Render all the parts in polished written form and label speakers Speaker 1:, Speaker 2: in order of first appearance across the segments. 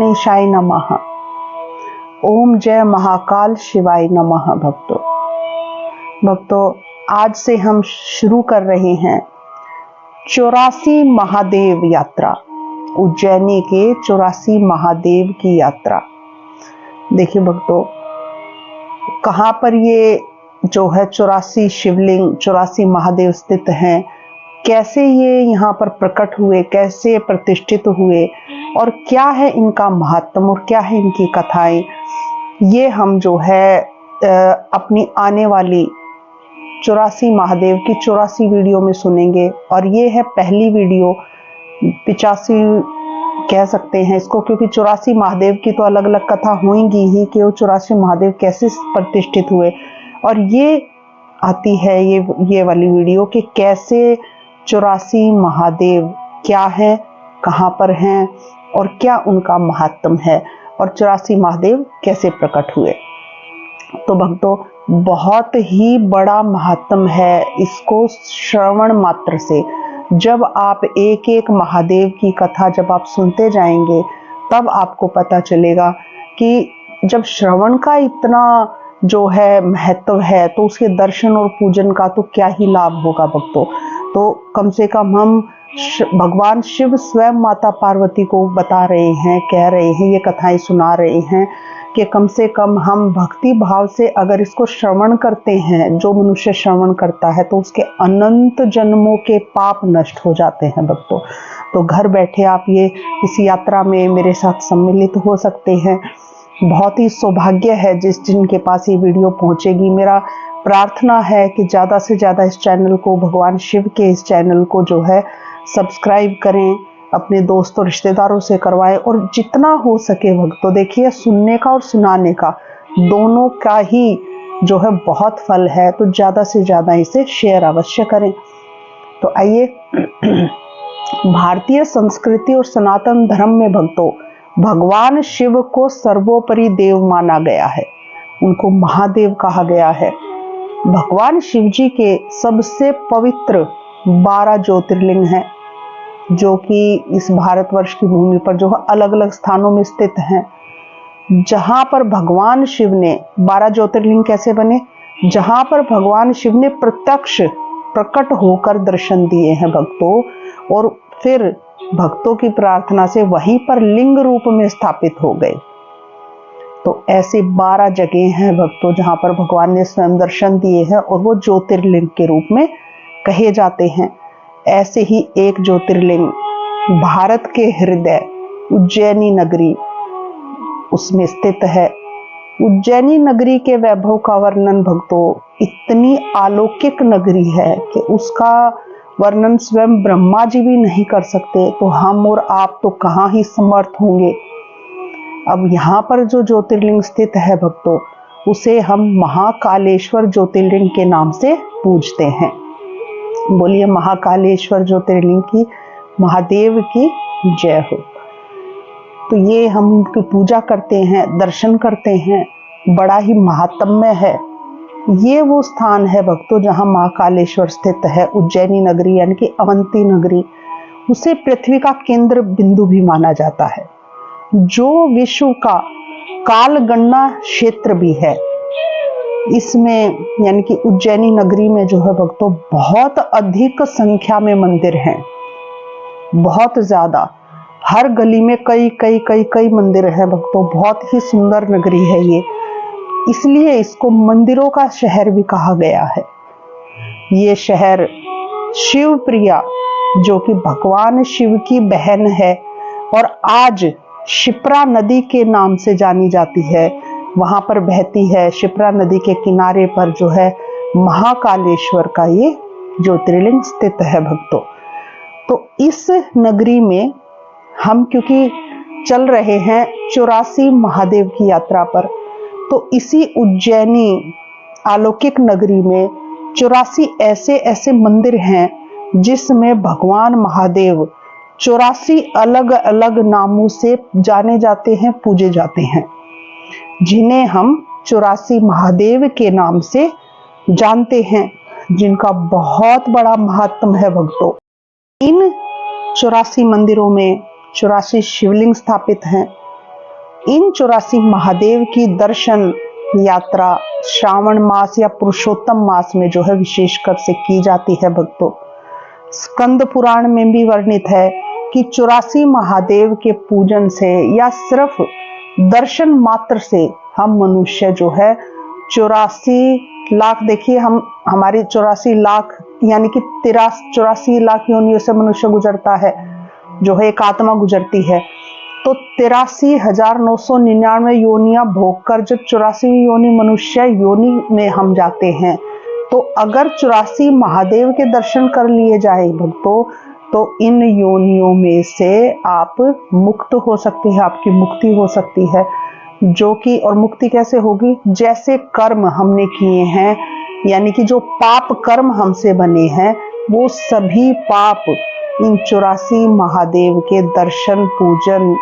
Speaker 1: गणेशाय नमः। ओम जय महाकाल शिवाय नमः। भक्तों आज से हम शुरू कर रहे हैं 84 महादेव यात्रा, उज्जैनी के 84 महादेव की यात्रा। देखिए भक्तों, कहाँ पर ये जो है 84 शिवलिंग 84 महादेव स्थित हैं, कैसे ये यहाँ पर प्रकट हुए, कैसे प्रतिष्ठित हुए और क्या है इनका महत्व और क्या है इनकी कथाएं, ये हम जो है अपनी आने वाली 84 महादेव की 84 वीडियो में सुनेंगे। और ये है पहली वीडियो, 85 कह सकते हैं इसको, क्योंकि 84 महादेव की तो अलग अलग कथा होंगी ही कि वो 84 महादेव कैसे प्रतिष्ठित हुए। और ये आती है ये वाली वीडियो कि कैसे 84 महादेव क्या है, कहाँ पर हैं और क्या उनका महात्म है और 84 महादेव कैसे प्रकट हुए। तो भक्तों बहुत ही बड़ा महात्म है इसको श्रवण मात्र से। जब आप एक एक महादेव की कथा जब आप सुनते जाएंगे तब आपको पता चलेगा कि जब श्रवण का इतना जो है महत्व है तो उसके दर्शन और पूजन का तो क्या ही लाभ होगा भक्तों। तो कम से कम हम भगवान शिव स्वयं माता पार्वती को बता रहे हैं, कह रहे हैं, ये कथाएं सुना रहे हैं कि कम से कम हम भक्ति भाव से अगर इसको श्रवण करते हैं, जो मनुष्य श्रवण करता है तो उसके अनंत जन्मों के पाप नष्ट हो जाते हैं भक्तों। तो घर बैठे आप ये इस यात्रा में मेरे साथ सम्मिलित हो सकते हैं। बहुत ही सौभाग्य है जिनके पास ये वीडियो पहुंचेगी। मेरा प्रार्थना है कि ज़्यादा से ज़्यादा इस चैनल को, भगवान शिव के इस चैनल को जो है सब्सक्राइब करें, अपने दोस्तों रिश्तेदारों से करवाएं और जितना हो सके भक्तों, देखिए सुनने का और सुनाने का दोनों का ही जो है बहुत फल है, तो ज़्यादा से ज़्यादा इसे शेयर अवश्य करें। तो आइए, भारतीय संस्कृति और सनातन धर्म में भक्तों भगवान शिव को सर्वोपरि देव माना गया है, उनको महादेव कहा गया है। भगवान शिव जी के सबसे पवित्र 12 ज्योतिर्लिंग हैं जो कि इस भारतवर्ष की भूमि पर जो अलग अलग स्थानों में स्थित हैं। जहां पर भगवान शिव ने 12 ज्योतिर्लिंग कैसे बने, जहां पर भगवान शिव ने प्रत्यक्ष प्रकट होकर दर्शन दिए हैं भक्तों, और फिर भक्तों की प्रार्थना से वहीं पर लिंग रूप में स्थापित हो गए। तो ऐसे 12 जगह हैं भक्तों जहां पर भगवान ने स्वयं दर्शन दिए हैं और वो ज्योतिर्लिंग के रूप में कहे जाते हैं। ऐसे ही एक ज्योतिर्लिंग भारत के हृदय उज्जैनी नगरी उसमें स्थित है। उज्जैनी नगरी के वैभव का वर्णन भक्तों इतनी अलौकिक नगरी है कि उसका वर्णन स्वयं ब्रह्मा जी भी नहीं कर सकते, तो हम और आप तो कहाँ ही समर्थ होंगे। अब यहाँ पर जो ज्योतिर्लिंग स्थित है भक्तों उसे हम महाकालेश्वर ज्योतिर्लिंग के नाम से पूजते हैं। बोलिए महाकालेश्वर ज्योतिर्लिंग की, महादेव की जय हो। तो ये हम उनकी पूजा करते हैं, दर्शन करते हैं, बड़ा ही महात्म्य है। ये वो स्थान है भक्तों जहाँ महाकालेश्वर स्थित है। उज्जैनी नगरी यानी कि अवंती नगरी, उसे पृथ्वी का केंद्र बिंदु भी माना जाता है, जो विश्व का काल गणना क्षेत्र भी है। इसमें यानी कि उज्जैनी नगरी में जो है भक्तों बहुत अधिक संख्या में मंदिर हैं, बहुत ज्यादा। हर गली में कई मंदिर हैं भक्तों। बहुत ही सुंदर नगरी है ये, इसलिए इसको मंदिरों का शहर भी कहा गया है। ये शहर शिव प्रिया जो कि भगवान शिव की बहन है और आज शिप्रा नदी के नाम से जानी जाती है, वहां पर बहती है। शिप्रा नदी के किनारे पर जो है महाकालेश्वर का ये ज्योतिर्लिंग स्थित है भक्तों। तो इस नगरी में हम क्योंकि चल रहे हैं 84 महादेव की यात्रा पर, तो इसी उज्जैनी अलौकिक नगरी में 84 ऐसे मंदिर हैं जिसमें भगवान महादेव 84 अलग अलग नामों से जाने जाते हैं, पूजे जाते हैं, जिन्हें हम 84 महादेव के नाम से जानते हैं, जिनका बहुत बड़ा महत्व है भक्तों। इन 84 मंदिरों में 84 शिवलिंग स्थापित हैं इन 84 महादेव की दर्शन यात्रा श्रावण मास या पुरुषोत्तम मास में जो है विशेषकर से की जाती है भक्तों। स्कंद पुराण में भी वर्णित है कि 84 महादेव के पूजन से या सिर्फ दर्शन मात्र से हम मनुष्य जो है 84 लाख, देखिए हम हमारी 84 लाख यानी कि 84 लाख योनियों से मनुष्य गुजरता है, जो है एक आत्मा गुजरती है। तो 83,999 योनियां भोग कर जब 84 योनि मनुष्य योनि में हम जाते हैं, तो अगर 84 महादेव के दर्शन कर लिए जाए भक्तों, तो इन योनियों में से आप मुक्त हो सकते हैं, आपकी मुक्ति हो सकती है। जो कि और मुक्ति कैसे होगी? जैसे कर्म हमने किए हैं, यानी कि जो पाप कर्म हमसे बने हैं, वो सभी पाप इन 84 महादेव के दर्शन पूजन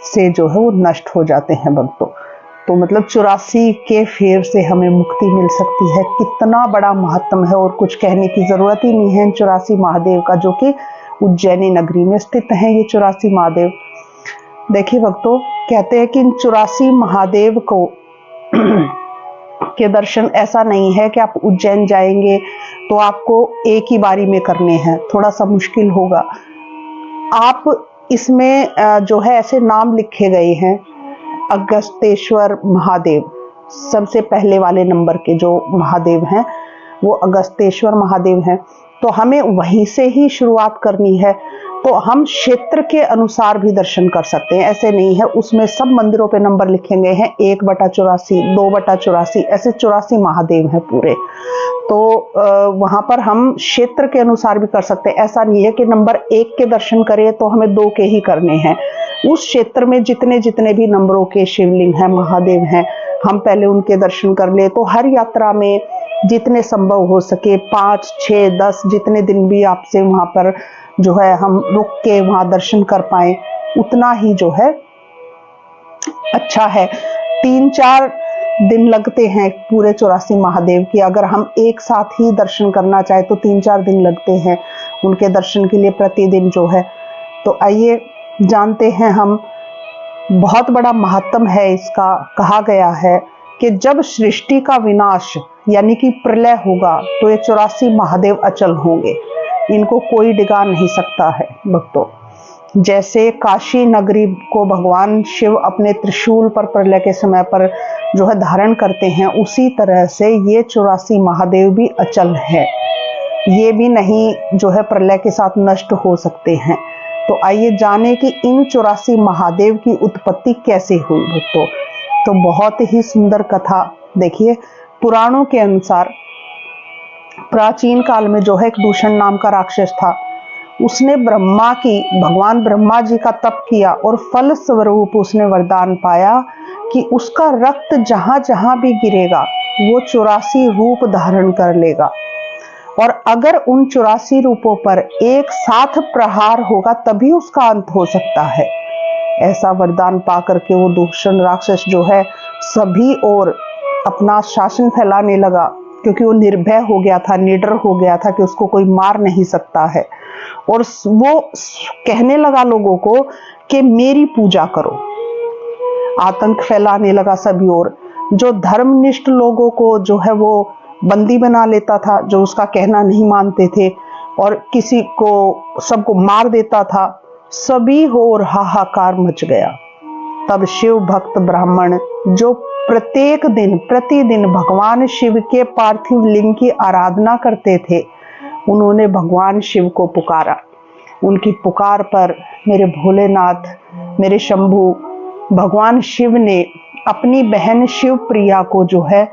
Speaker 1: से जो है वो नष्ट हो जाते हैं भक्तों। तो मतलब 84 के फेर से हमें मुक्ति मिल सकती है। कितना बड़ा महत्व है और कुछ कहने की जरूरत ही नहीं है इन 84 महादेव का, जो कि उज्जैनी नगरी में स्थित हैं ये 84 महादेव। देखिए भक्तों, कहते हैं कि इन 84 महादेव को के दर्शन ऐसा नहीं है कि आप उज्जैन जाएंगे तो आपको एक ही बारी में करने हैं, थोड़ा सा मुश्किल होगा। आप इसमें जो है ऐसे नाम लिखे गए हैं, अगस्तेश्वर महादेव सबसे पहले वाले नंबर के जो महादेव हैं वो अगस्तेश्वर महादेव हैं। तो हमें वहीं से ही शुरुआत करनी है। तो हम क्षेत्र के अनुसार भी दर्शन कर सकते हैं, ऐसे नहीं है। उसमें सब मंदिरों पे नंबर लिखे गए हैं, 1/84, 2/84, ऐसे 84 महादेव हैं पूरे। तो वहां पर हम क्षेत्र के अनुसार भी कर सकते हैं। ऐसा नहीं है कि नंबर 1 के दर्शन करें तो हमें 2 के ही करने हैं। उस क्षेत्र में जितने जितने भी नंबरों के शिवलिंग हैं, महादेव हैं, हम पहले उनके दर्शन कर ले। तो हर यात्रा में जितने संभव हो सके 5, 6, 10 जितने दिन भी आपसे वहां पर जो है हम रुक के वहां दर्शन कर पाए, उतना ही जो है अच्छा है। 3-4 दिन लगते हैं पूरे 84 महादेव की। अगर हम एक साथ ही दर्शन करना चाहे तो 3-4 दिन लगते हैं उनके दर्शन के लिए प्रतिदिन जो है। तो आइए जानते हैं हम, बहुत बड़ा महत्व है इसका। कहा गया है कि जब सृष्टि का विनाश यानी कि प्रलय होगा तो ये 84 महादेव अचल होंगे, इनको कोई डिगा नहीं सकता है भक्तों। जैसे काशी नगरी को भगवान शिव अपने त्रिशूल पर प्रलय के समय पर जो है धारण करते हैं, उसी तरह से ये 84 महादेव भी अचल है, ये भी नहीं जो है प्रलय के साथ नष्ट हो सकते हैं। तो आइए जाने कि इन 84 महादेव की उत्पत्ति कैसे हुई भक्तों। तो बहुत ही सुंदर कथा। देखिए, पुराणों के अनुसार प्राचीन काल में जो है एक दूषण नाम का राक्षस था। उसने भगवान ब्रह्मा जी का तप किया और फल स्वरूप उसने वरदान पाया कि उसका रक्त जहां जहां भी गिरेगा वो 84 रूप धारण कर लेगा, और अगर उन 84 रूपों पर एक साथ प्रहार होगा तभी उसका अंत हो सकता है। ऐसा वरदान पाकर के वो दूषण राक्षस जो है सभी और अपना शासन फैलाने लगा, क्योंकि वो निर्भय हो गया था, निडर हो गया था कि उसको कोई मार नहीं सकता है। और वो कहने लगा लोगों को कि मेरी पूजा करो, आतंक फैलाने लगा सभी ओर। जो धर्मनिष्ठ लोगों को जो है वो बंदी बना लेता था, जो उसका कहना नहीं मानते थे, और किसी को सबको मार देता था। सभी ओर हाहाकार मच गया। तब शिव भक्त ब्राह्मण जो प्रतिदिन भगवान शिव के पार्थिव लिंग की आराधना करते थे, उन्होंने भगवान शिव को पुकारा। उनकी पुकार पर मेरे भोलेनाथ, मेरे शंभू, भगवान शिव ने अपनी बहन शिव प्रिया को जो है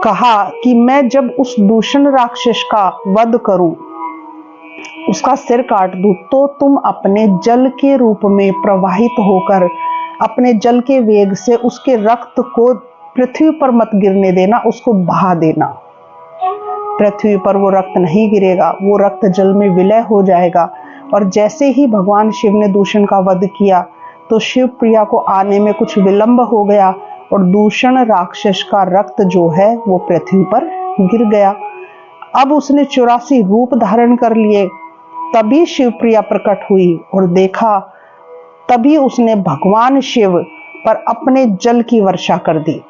Speaker 1: कहा कि मैं जब उस दूषण राक्षस का वध करूं, उसका सिर काट दूं, तो तुम अपने जल के रूप में प्रवाहित होकर अपने जल के वेग से उसके रक्त को पृथ्वी पर मत गिरने देना, उसको बहा देना। पृथ्वी पर वो रक्त नहीं गिरेगा, वो रक्त जल में विलय हो जाएगा। और जैसे ही भगवान शिव ने दूषण का वध किया तो शिव प्रिया को आने में कुछ विलंब हो गया और दूषण राक्षस का रक्त जो है वो पृथ्वी पर गिर गया। अब उसने 84 रूप धारण कर लिए, तभी शिव प्रिया प्रकट हुई और देखा, तभी उसने भगवान शिव पर अपने जल की वर्षा कर दी।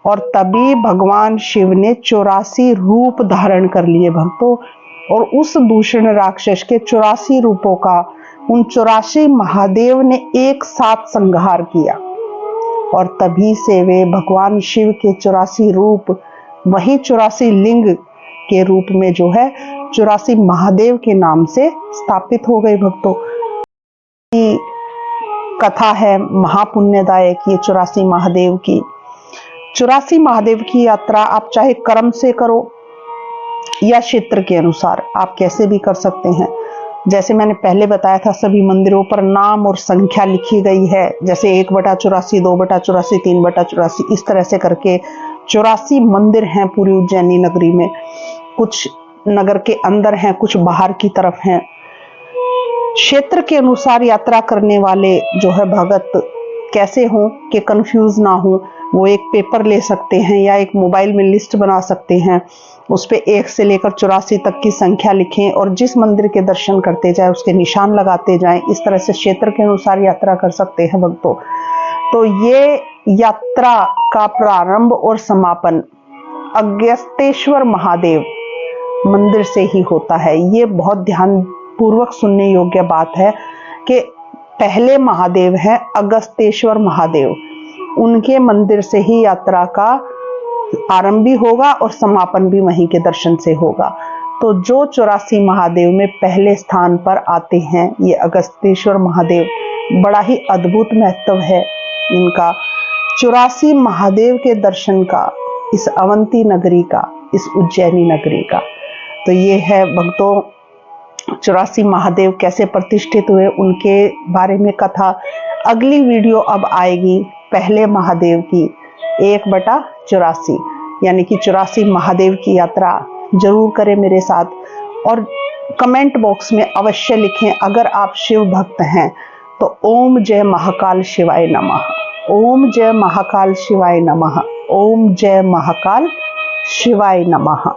Speaker 1: और तभी भगवान शिव ने 84 रूप धारण कर लिए भक्तों, और उस दूषण राक्षस के 84 रूपों का उन 84 महादेव ने एक साथ संहार किया। और तभी से वे भगवान शिव के 84 रूप वही 84 लिंग के रूप में जो है 84 महादेव के नाम से स्थापित हो गए भक्तों। कथा है महापुण्यदायक ये 84 महादेव की। 84 महादेव की यात्रा आप चाहे कर्म से करो या क्षेत्र के अनुसार आप कैसे भी कर सकते हैं। जैसे मैंने पहले बताया था, सभी मंदिरों पर नाम और संख्या लिखी गई है, जैसे 1/84, 2/84, 3/84, इस तरह से करके 84 मंदिर हैं पूरी उज्जैनी नगरी में। कुछ नगर के अंदर हैं, कुछ बाहर की तरफ हैं। क्षेत्र के अनुसार यात्रा करने वाले जो है भगत कैसे हों कि कंफ्यूज ना हो, वो एक पेपर ले सकते हैं या एक मोबाइल में लिस्ट बना सकते हैं, उस पे 1 से लेकर 84 तक की संख्या लिखें और जिस मंदिर के दर्शन करते जाए उसके निशान लगाते जाएं। इस तरह से क्षेत्र के अनुसार यात्रा कर सकते हैं भक्तों। तो ये यात्रा का प्रारंभ और समापन अगस्तेश्वर महादेव मंदिर से ही होता है। ये बहुत ध्यान पूर्वक सुनने योग्य बात है कि पहले महादेव हैं अगस्तेश्वर महादेव, उनके मंदिर से ही यात्रा का आरंभ भी होगा और समापन भी वहीं के दर्शन से होगा। तो जो 84 महादेव में पहले स्थान पर आते हैं ये अगस्तेश्वर महादेव, बड़ा ही अद्भुत महत्व है इनका। 84 महादेव के दर्शन का इस अवंती नगरी का, इस उज्जैनी नगरी का। तो ये है भक्तों 84 महादेव कैसे प्रतिष्ठित हुए उनके बारे में कथा। अगली वीडियो अब आएगी पहले महादेव की 1/84 यानी कि 84 महादेव की यात्रा जरूर करें मेरे साथ। और कमेंट बॉक्स में अवश्य लिखें अगर आप शिव भक्त हैं तो ओम जय महाकाल शिवाय नमः, ओम जय महाकाल शिवाय नमः, ओम जय महाकाल शिवाय नमः।